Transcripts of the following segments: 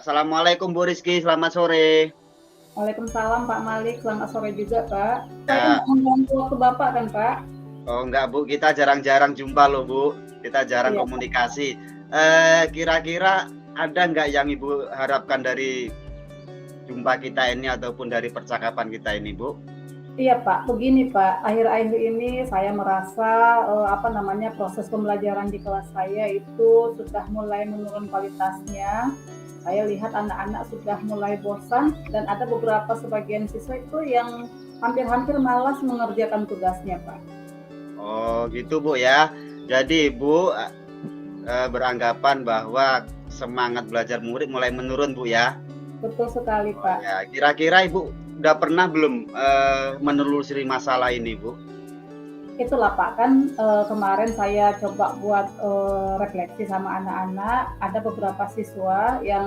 Assalamualaikum Bu Rizky, selamat sore. Waalaikumsalam Pak Malik, selamat sore juga Pak. Saya Ya, nggak mengganggu waktu Bapak kan Pak? oh enggak Bu, kita jarang-jarang jumpa loh Bu. Kita jarang Iya Pak. komunikasi. Kira-kira ada nggak yang Ibu harapkan dari jumpa kita ini ataupun dari percakapan kita ini Bu? Iya Pak, begini Pak, akhir-akhir ini saya merasa proses pembelajaran di kelas saya itu sudah mulai menurun kualitasnya. Saya lihat anak-anak sudah mulai bosan dan ada beberapa sebagian siswa itu yang hampir-hampir malas mengerjakan tugasnya Pak. Oh gitu Bu ya. Jadi Ibu beranggapan bahwa semangat belajar murid mulai menurun Bu ya? Betul sekali Oh Pak. ya, kira-kira Ibu udah pernah belum menelusuri masalah ini Bu? Itulah Pak, kan kemarin saya coba buat refleksi sama anak-anak, ada beberapa siswa yang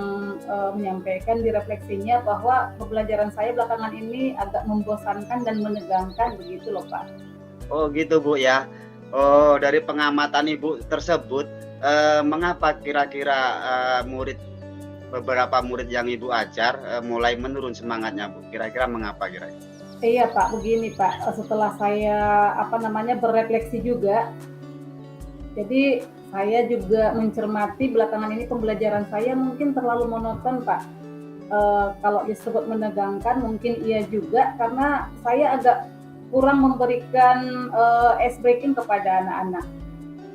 menyampaikan di refleksinya bahwa pembelajaran saya belakangan ini agak membosankan dan menegangkan begitu loh Pak. Oh gitu Bu ya. Oh dari pengamatan Ibu tersebut, mengapa kira-kira beberapa murid yang Ibu ajar mulai menurun semangatnya Bu? Kira-kira mengapa kira-kira? Iya Pak, begini Pak, setelah saya berefleksi juga, jadi saya juga mencermati belakangan ini pembelajaran saya mungkin terlalu monoton Pak. Kalau disebut menegangkan mungkin iya juga karena saya agak kurang memberikan ice breaking kepada anak-anak.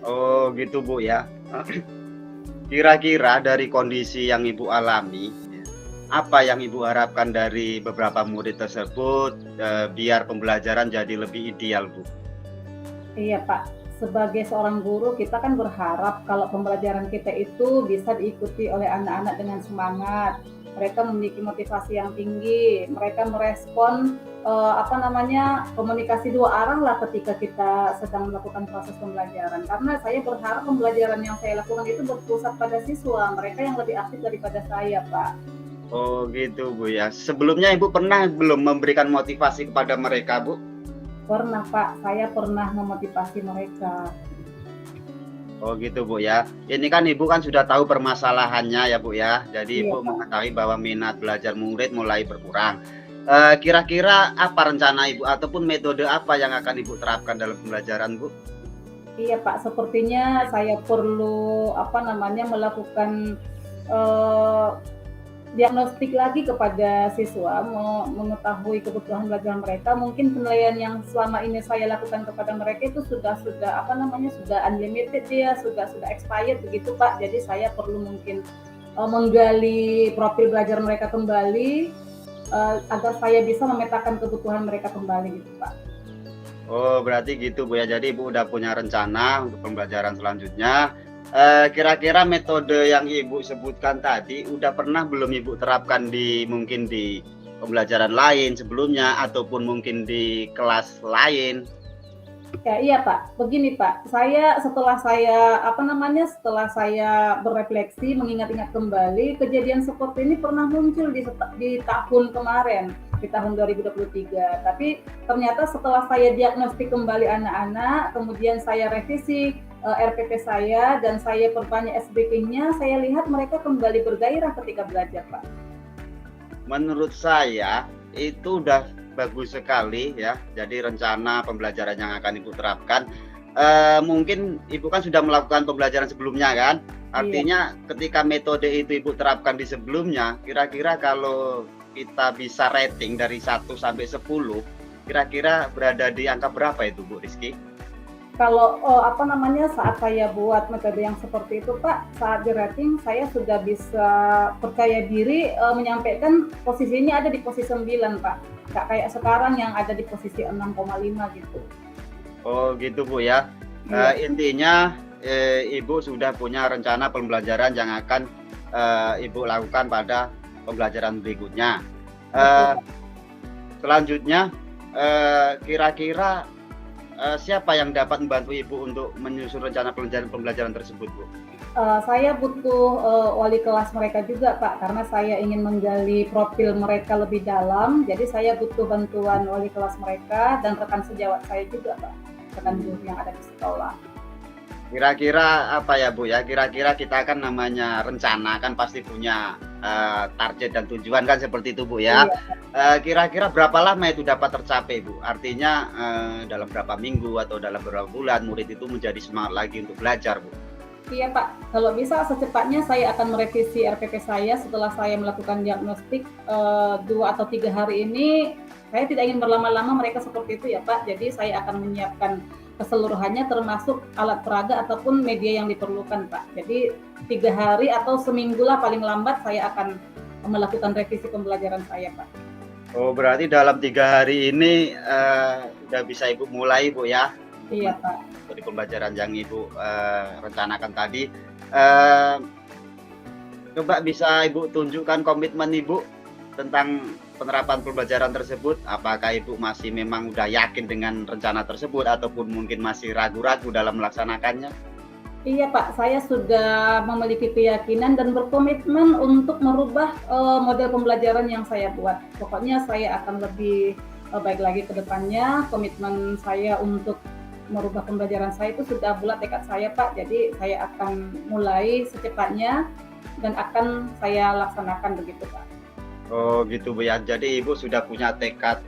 Oh gitu Bu ya. Kira-kira dari kondisi yang Ibu alami, apa yang Ibu harapkan dari beberapa murid tersebut biar pembelajaran jadi lebih ideal Bu? Iya Pak, sebagai seorang guru kita kan berharap kalau pembelajaran kita itu bisa diikuti oleh anak-anak dengan semangat. Mereka memiliki motivasi yang tinggi, mereka merespon komunikasi dua arah lah ketika kita sedang melakukan proses pembelajaran. Karena saya berharap pembelajaran yang saya lakukan itu berpusat pada siswa, mereka yang lebih aktif daripada saya, Pak. Oh gitu Bu ya. Sebelumnya Ibu pernah belum memberikan motivasi kepada mereka Bu? Pernah Pak, saya pernah memotivasi mereka. Oh gitu Bu ya. Ini kan Ibu kan sudah tahu permasalahannya ya Bu ya. Jadi Iya Ibu Pak. mengetahui bahwa minat belajar murid mulai berkurang. Kira-kira apa rencana Ibu ataupun metode apa yang akan Ibu terapkan dalam pembelajaran Bu? Iya Pak, sepertinya saya perlu melakukan eh, diagnostik lagi kepada siswa, mengetahui kebutuhan belajar mereka. Mungkin penilaian yang selama ini saya lakukan kepada mereka itu sudah unlimited ya, sudah expired begitu Pak. Jadi saya perlu mungkin menggali profil belajar mereka kembali agar saya bisa memetakan kebutuhan mereka kembali gitu Pak. Oh berarti gitu Bu ya. Jadi Ibu udah punya rencana untuk pembelajaran selanjutnya. Kira-kira metode yang Ibu sebutkan tadi udah pernah belum Ibu terapkan mungkin di pembelajaran lain sebelumnya ataupun mungkin di kelas lain? Ya, iya Pak. Begini Pak, setelah saya berefleksi, mengingat-ingat kembali, kejadian seperti ini pernah muncul di tahun kemarin, di tahun 2023. Tapi ternyata setelah saya diagnostik kembali anak-anak, kemudian saya revisi RPP saya dan saya perbanyak SBK-nya, saya lihat mereka kembali bergairah ketika belajar Pak. Menurut saya itu udah bagus sekali ya. Jadi rencana pembelajaran yang akan Ibu terapkan, mungkin Ibu kan sudah melakukan pembelajaran sebelumnya kan. Artinya ketika metode itu Ibu terapkan di sebelumnya, kira-kira kalau kita bisa rating dari 1 sampai 10, kira-kira berada di angka berapa itu Bu Rizky? Kalau saat saya buat metode yang seperti itu Pak, saat di rating saya sudah bisa percaya diri menyampaikan posisinya ada di posisi 9 Pak. Nggak kayak sekarang yang ada di posisi 6,5 gitu. Oh gitu Bu ya. Intinya Ibu sudah punya rencana pembelajaran yang akan Ibu lakukan pada pembelajaran berikutnya. Selanjutnya kira-kira siapa yang dapat membantu Ibu untuk menyusun rencana pembelajaran tersebut Bu? Saya butuh wali kelas mereka juga Pak, karena saya ingin menggali profil mereka lebih dalam, jadi saya butuh bantuan wali kelas mereka dan rekan sejawat saya juga Pak, rekan guru yang ada di sekolah. Kira-kira apa ya Bu ya? Kira-kira kita kan namanya rencana kan pasti punya target dan tujuan kan seperti itu Bu ya. Iya. Kira-kira berapa lama itu dapat tercapai Bu? Artinya dalam berapa minggu atau dalam berapa bulan murid itu menjadi semangat lagi untuk belajar Bu? Iya Pak, kalau bisa secepatnya saya akan merevisi RPP saya setelah saya melakukan diagnostik 2 atau 3 hari ini. Saya tidak ingin berlama-lama mereka seperti itu ya Pak, jadi saya akan menyiapkan keseluruhannya termasuk alat peraga ataupun media yang diperlukan Pak. Jadi 3 hari atau seminggu lah paling lambat saya akan melakukan revisi pembelajaran saya Pak. Oh berarti dalam 3 hari ini udah bisa Ibu mulai Bu ya? Iya Pak. Dari pembelajaran yang Ibu rencanakan tadi. Coba bisa Ibu tunjukkan komitmen Ibu tentang penerapan pembelajaran tersebut. Apakah Ibu masih memang udah yakin dengan rencana tersebut ataupun mungkin masih ragu-ragu dalam melaksanakannya? Iya Pak, saya sudah memiliki keyakinan dan berkomitmen untuk merubah model pembelajaran yang saya buat. Pokoknya saya akan lebih baik lagi ke depannya. Komitmen saya untuk merubah pembelajaran saya itu sudah bulat tekad saya Pak. Jadi saya akan mulai secepatnya dan akan saya laksanakan begitu Pak. Oh gitu Bu ya. Jadi Ibu sudah punya tekad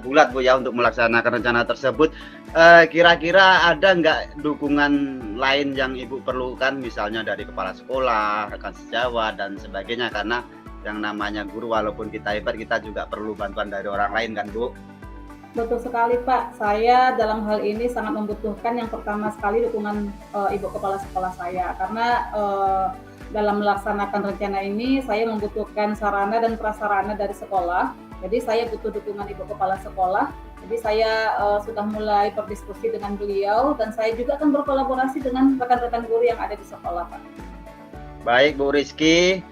bulat Bu ya untuk melaksanakan rencana tersebut. Kira-kira ada nggak dukungan lain yang Ibu perlukan, misalnya dari kepala sekolah, rekan sejawat dan sebagainya, karena yang namanya guru walaupun kita hebat kita juga perlu bantuan dari orang lain kan Bu? Betul sekali Pak, saya dalam hal ini sangat membutuhkan yang pertama sekali dukungan Ibu Kepala Sekolah saya, karena dalam melaksanakan rencana ini saya membutuhkan sarana dan prasarana dari sekolah. Jadi saya butuh dukungan Ibu Kepala Sekolah. Jadi saya sudah mulai berdiskusi dengan beliau dan saya juga akan berkolaborasi dengan rekan-rekan guru yang ada di sekolah Pak. Baik Bu Rizky,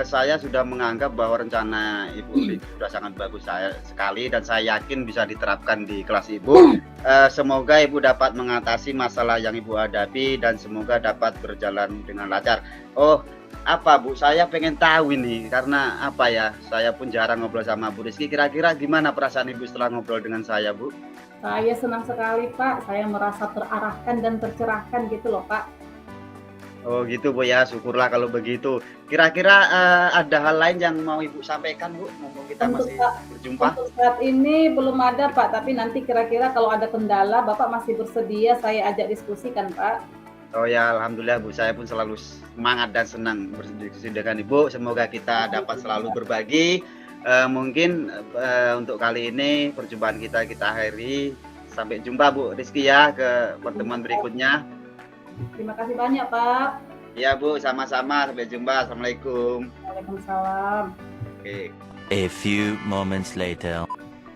saya sudah menganggap bahwa rencana Ibu Rizky sudah sangat bagus sekali dan saya yakin bisa diterapkan di kelas Ibu. Semoga Ibu dapat mengatasi masalah yang Ibu hadapi dan semoga dapat berjalan dengan lancar. Oh, apa Bu? Saya pengen tahu ini karena apa ya? Saya pun jarang ngobrol sama Bu Rizky. Kira-kira gimana perasaan Ibu setelah ngobrol dengan saya, Bu? Saya senang sekali Pak. Saya merasa terarahkan dan tercerahkan gitu loh Pak. Oh gitu Bu ya, syukurlah kalau begitu. Kira-kira ada hal lain yang mau Ibu sampaikan Bu? Mumpung kita masih berjumpa. Untuk saat ini belum ada Pak, tapi nanti kira-kira kalau ada kendala Bapak masih bersedia saya ajak diskusikan Pak. Oh ya, alhamdulillah Bu, saya pun selalu semangat dan senang berdiskusi dengan Ibu. Semoga kita dapat selalu berbagi. Mungkin untuk kali ini perjumpaan kita akhiri. Sampai jumpa Bu Rizky ya ke pertemuan berikutnya. Terima kasih banyak Pak. Iya Bu, sama-sama. Sampai jumpa. Assalamualaikum. Waalaikumsalam. Oke. A few moments later.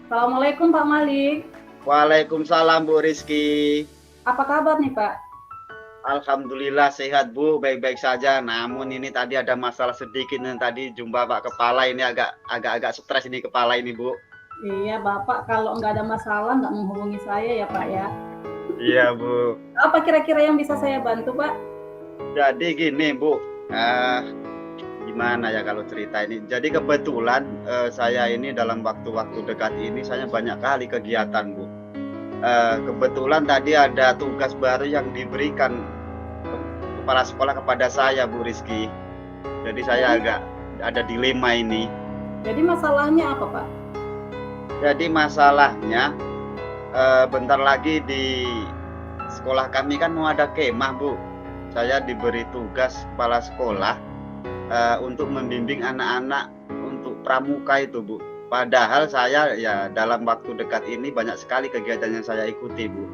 Assalamualaikum Pak Malik. Waalaikumsalam Bu Rizky. Apa kabar nih Pak? Alhamdulillah sehat Bu, baik-baik saja. Namun ini tadi ada masalah sedikit nih, tadi jumpa Pak Kepala ini agak stres ini kepala ini Bu. Iya Bapak kalau nggak ada masalah nggak menghubungi saya ya Pak ya. Iya Bu. Apa kira-kira yang bisa saya bantu Pak? Jadi gini Bu, gimana ya kalau cerita ini. Jadi kebetulan saya ini dalam waktu-waktu dekat ini saya banyak kali kegiatan Bu. Kebetulan tadi ada tugas baru yang diberikan kepala sekolah kepada saya Bu Rizky. Jadi saya agak ada dilema ini. Jadi masalahnya apa Pak? Jadi masalahnya bentar lagi di sekolah kami kan mau ada kemah Bu. Saya diberi tugas kepala sekolah untuk membimbing anak-anak untuk pramuka itu Bu. Padahal saya ya dalam waktu dekat ini banyak sekali kegiatan yang saya ikuti Bu.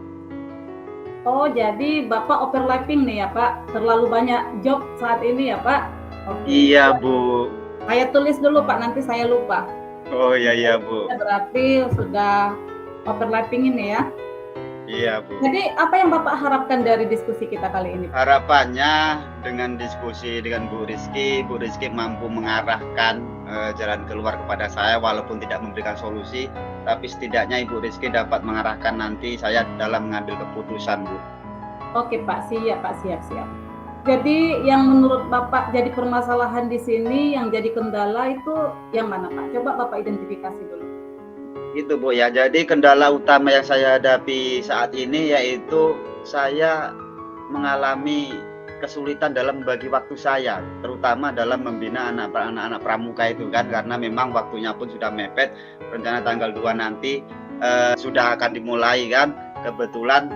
Oh jadi Bapak overlapping nih ya Pak, terlalu banyak job saat ini ya Pak? Oke. Iya Bu. Saya tulis dulu Pak, nanti saya lupa. Oh iya Bu. Berarti sudah overlapping ini ya? Iya Bu. Jadi apa yang Bapak harapkan dari diskusi kita kali ini? Harapannya dengan diskusi dengan Bu Rizky mampu mengarahkan jalan keluar kepada saya walaupun tidak memberikan solusi, tapi setidaknya Ibu Rizky dapat mengarahkan nanti saya dalam mengambil keputusan Bu. Oke Pak, siap. Jadi yang menurut Bapak jadi permasalahan di sini, yang jadi kendala itu yang mana Pak? Coba Bapak identifikasi dulu. Gitu Bu ya, jadi kendala utama yang saya hadapi saat ini yaitu saya mengalami kesulitan dalam membagi waktu saya, terutama dalam membina anak-anak pramuka itu kan, karena memang waktunya pun sudah mepet. Rencana tanggal 2 nanti sudah akan dimulai kan. Kebetulan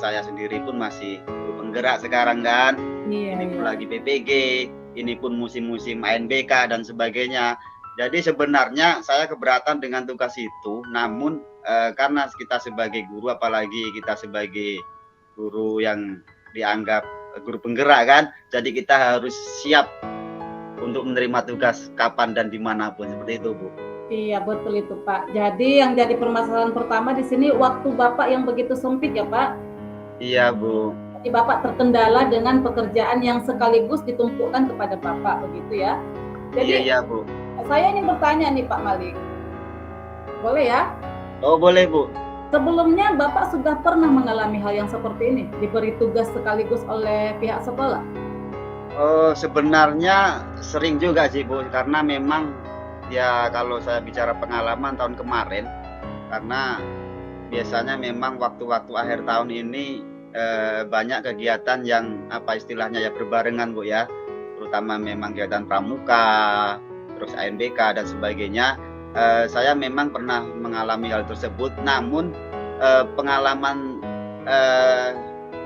saya sendiri pun masih penggerak sekarang kan. Ini pun lagi PPG, ini pun musim-musim ANBK dan sebagainya. Jadi sebenarnya saya keberatan dengan tugas itu, namun karena kita sebagai guru, apalagi kita sebagai guru yang dianggap guru penggerak kan, jadi kita harus siap untuk menerima tugas kapan dan dimanapun, seperti itu Bu. Iya betul itu Pak. Jadi yang jadi permasalahan pertama di sini waktu Bapak yang begitu sempit ya Pak? Iya Bu. Jadi Bapak terkendala dengan pekerjaan yang sekaligus ditumpukkan kepada Bapak, begitu ya? Jadi iya Bu. Saya ingin bertanya nih Pak Malik, boleh ya? Oh boleh Bu. Sebelumnya Bapak sudah pernah mengalami hal yang seperti ini, diberi tugas sekaligus oleh pihak sekolah? Oh sebenarnya sering juga sih Bu, karena memang ya kalau saya bicara pengalaman tahun kemarin, karena biasanya memang waktu-waktu akhir tahun ini banyak kegiatan yang apa istilahnya ya berbarengan Bu ya, terutama memang kegiatan pramuka, terus ANBK dan sebagainya. Saya memang pernah mengalami hal tersebut, namun pengalaman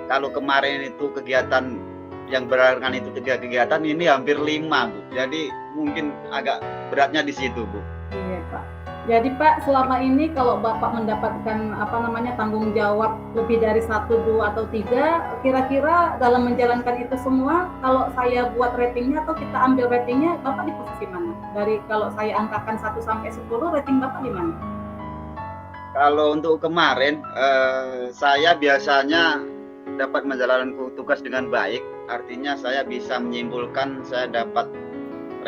kalau kemarin itu kegiatan yang berbarengan itu 3 kegiatan, ini hampir 5 Bu. Jadi mungkin agak beratnya di situ Bu. Iya Pak. Jadi Pak, selama ini kalau Bapak mendapatkan tanggung jawab lebih dari 1, 2 atau 3, kira-kira dalam menjalankan itu semua, kalau saya buat ratingnya atau kita ambil ratingnya, Bapak di posisi mana? Dari kalau saya angkakan 1 sampai 10, rating Bapak di mana? Kalau untuk kemarin, saya biasanya dapat menjalankan tugas dengan baik. Artinya saya bisa menyimpulkan saya dapat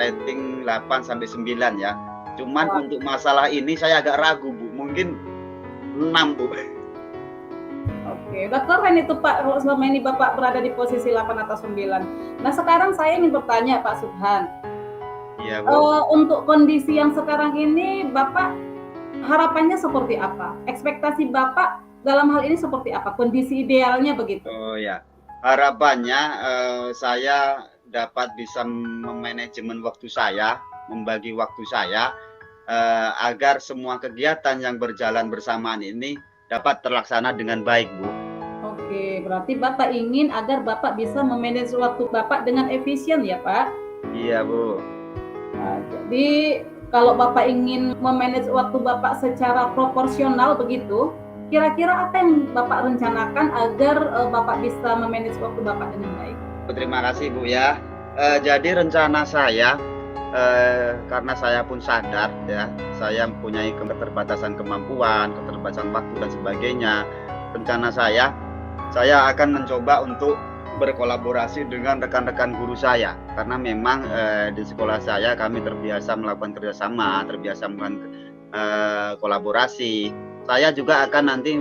rating 8 sampai 9 ya. Cuman untuk masalah ini saya agak ragu Bu, mungkin 6 Bu. Oke, udah keren itu Pak, kalau selama ini Bapak berada di posisi 8 atau 9. Nah sekarang saya ingin bertanya Pak Subhan. Iya Bu. Untuk kondisi yang sekarang ini Bapak harapannya seperti apa? Ekspektasi Bapak dalam hal ini seperti apa? Kondisi idealnya begitu? Oh ya, harapannya saya dapat bisa memanajemen waktu saya, membagi waktu saya, agar semua kegiatan yang berjalan bersamaan ini dapat terlaksana dengan baik Bu. Oke, berarti Bapak ingin agar Bapak bisa memanage waktu Bapak dengan efisien ya Pak? Iya Bu. Nah, jadi kalau Bapak ingin memanage waktu Bapak secara proporsional begitu, kira-kira apa yang Bapak rencanakan agar Bapak bisa memanage waktu Bapak dengan baik? Terima kasih Bu ya. Jadi rencana saya, karena saya pun sadar ya, saya mempunyai keterbatasan kemampuan, keterbatasan waktu dan sebagainya. Rencana saya akan mencoba untuk berkolaborasi dengan rekan-rekan guru saya, karena memang di sekolah saya kami terbiasa melakukan kerjasama, terbiasa melakukan kolaborasi. Saya juga akan nanti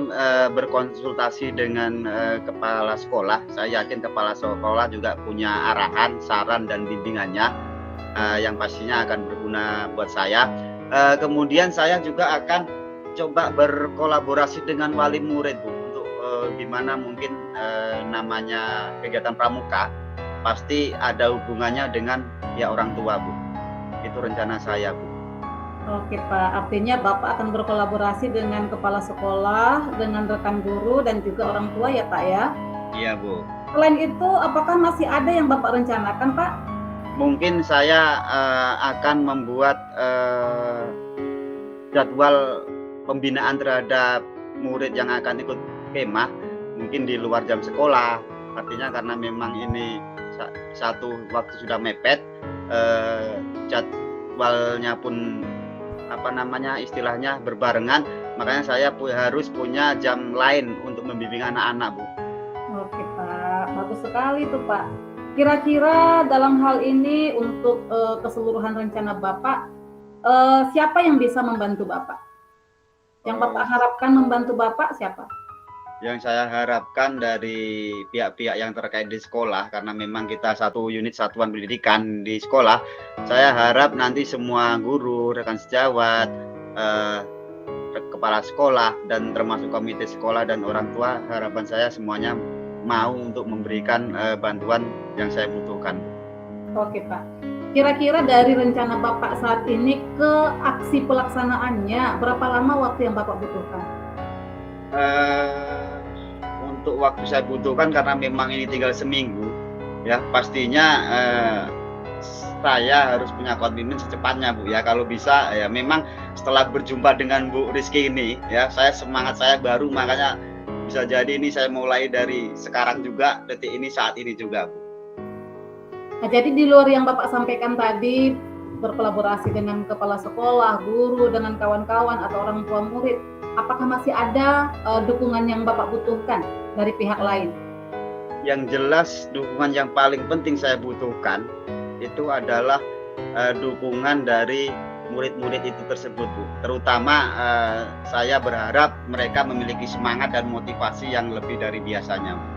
berkonsultasi dengan kepala sekolah. Saya yakin kepala sekolah juga punya arahan, saran dan bimbingannya yang pastinya akan berguna buat saya. Kemudian saya juga akan coba berkolaborasi dengan wali murid Bu, untuk gimana mungkin namanya kegiatan pramuka pasti ada hubungannya dengan ya orang tua Bu. Itu rencana saya Bu. Oke Pak, artinya Bapak akan berkolaborasi dengan kepala sekolah, dengan rekan guru dan juga orang tua ya Pak ya? Iya Bu. Selain itu, apakah masih ada yang Bapak rencanakan Pak? Mungkin saya akan membuat jadwal pembinaan terhadap murid yang akan ikut kemah, mungkin di luar jam sekolah. Artinya karena memang ini satu waktu sudah mepet, jadwalnya pun istilahnya berbarengan, makanya saya harus punya jam lain untuk membimbing anak-anak Bu. Oke Pak, bagus sekali tuh Pak. Kira-kira dalam hal ini untuk keseluruhan rencana Bapak, siapa yang bisa membantu Bapak? Yang Bapak harapkan membantu Bapak siapa? Yang saya harapkan dari pihak-pihak yang terkait di sekolah, karena memang kita satu unit satuan pendidikan di sekolah, saya harap nanti semua guru, rekan sejawat, kepala sekolah dan termasuk komite sekolah dan orang tua, harapan saya semuanya mau untuk memberikan bantuan yang saya butuhkan. Oke Pak. Kira-kira dari rencana Bapak saat ini ke aksi pelaksanaannya, berapa lama waktu yang Bapak butuhkan? Untuk waktu saya butuhkan karena memang ini tinggal seminggu, ya pastinya saya harus punya komitmen secepatnya Bu ya. Kalau bisa ya memang setelah berjumpa dengan Bu Rizky ini ya, semangat saya baru, makanya bisa jadi ini saya mulai dari sekarang juga, detik ini, saat ini juga Bu. Nah, jadi di luar yang Bapak sampaikan tadi, berkolaborasi dengan kepala sekolah, guru, dengan kawan-kawan atau orang tua murid, apakah masih ada dukungan yang Bapak butuhkan dari pihak lain? Yang jelas dukungan yang paling penting saya butuhkan itu adalah dukungan dari murid-murid itu tersebut Bu. Terutama saya berharap mereka memiliki semangat dan motivasi yang lebih dari biasanya Bu.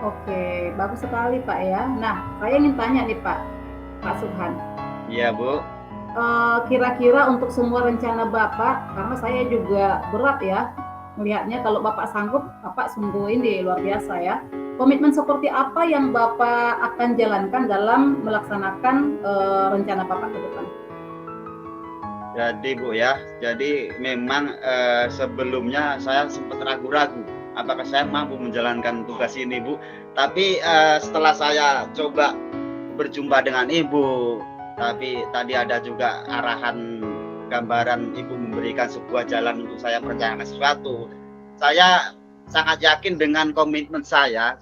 Oke, bagus sekali Pak ya. Nah, saya ingin tanya nih Pak Subhan. Iya Bu. Kira-kira untuk semua rencana Bapak, karena saya juga berat ya melihatnya, kalau Bapak sanggup, Bapak sungguh ini luar biasa ya. Komitmen seperti apa yang Bapak akan jalankan dalam melaksanakan rencana Bapak ke depan? Jadi Bu ya, jadi memang sebelumnya saya sempat ragu-ragu apakah saya mampu menjalankan tugas ini Bu. Tapi setelah saya coba berjumpa dengan Ibu, tapi tadi ada juga arahan, gambaran Ibu memberikan sebuah jalan untuk saya merencanakan sesuatu. Saya sangat yakin dengan komitmen saya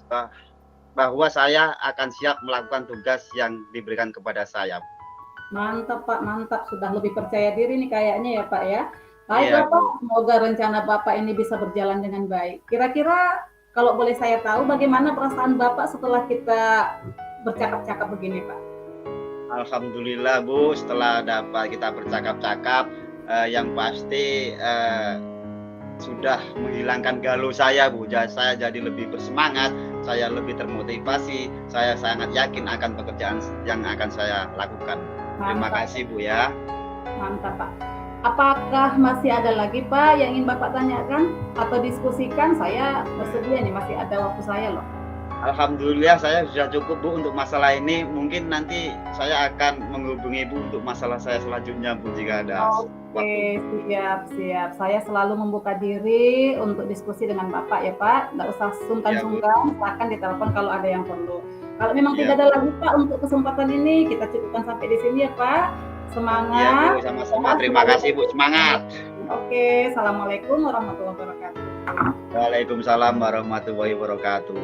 bahwa saya akan siap melakukan tugas yang diberikan kepada saya. Mantap Pak, mantap. Sudah lebih percaya diri nih kayaknya ya Pak ya. Baiklah Iya, Pak, semoga rencana Bapak ini bisa berjalan dengan baik. Kira-kira kalau boleh saya tahu, bagaimana perasaan Bapak setelah kita bercakap-cakap begini Pak? Alhamdulillah Bu, setelah dapat kita bercakap-cakap, yang pasti sudah menghilangkan galau saya Bu. Saya jadi lebih bersemangat, saya lebih termotivasi, saya sangat yakin akan pekerjaan yang akan saya lakukan. Terima kasih Bu ya. Mantap Pak. Apakah masih ada lagi Pak yang ingin Bapak tanyakan atau diskusikan? Saya bersedia nih, masih ada waktu saya loh. Alhamdulillah saya sudah cukup Bu untuk masalah ini. Mungkin nanti saya akan menghubungi Bu untuk masalah saya selanjutnya Bu jika ada waktu. Siap. Saya selalu membuka diri untuk diskusi dengan Bapak ya Pak. Nggak usah sungkan-sungkan, silahkan ditelepon kalau ada yang perlu. Kalau memang tidak ada lagi Pak untuk kesempatan ini, kita cukupkan sampai di sini ya Pak. Semangat. Iya Bu, sama-sama. Terima kasih Bu, semangat. Oke, Assalamualaikum warahmatullahi wabarakatuh. Waalaikumsalam warahmatullahi wabarakatuh.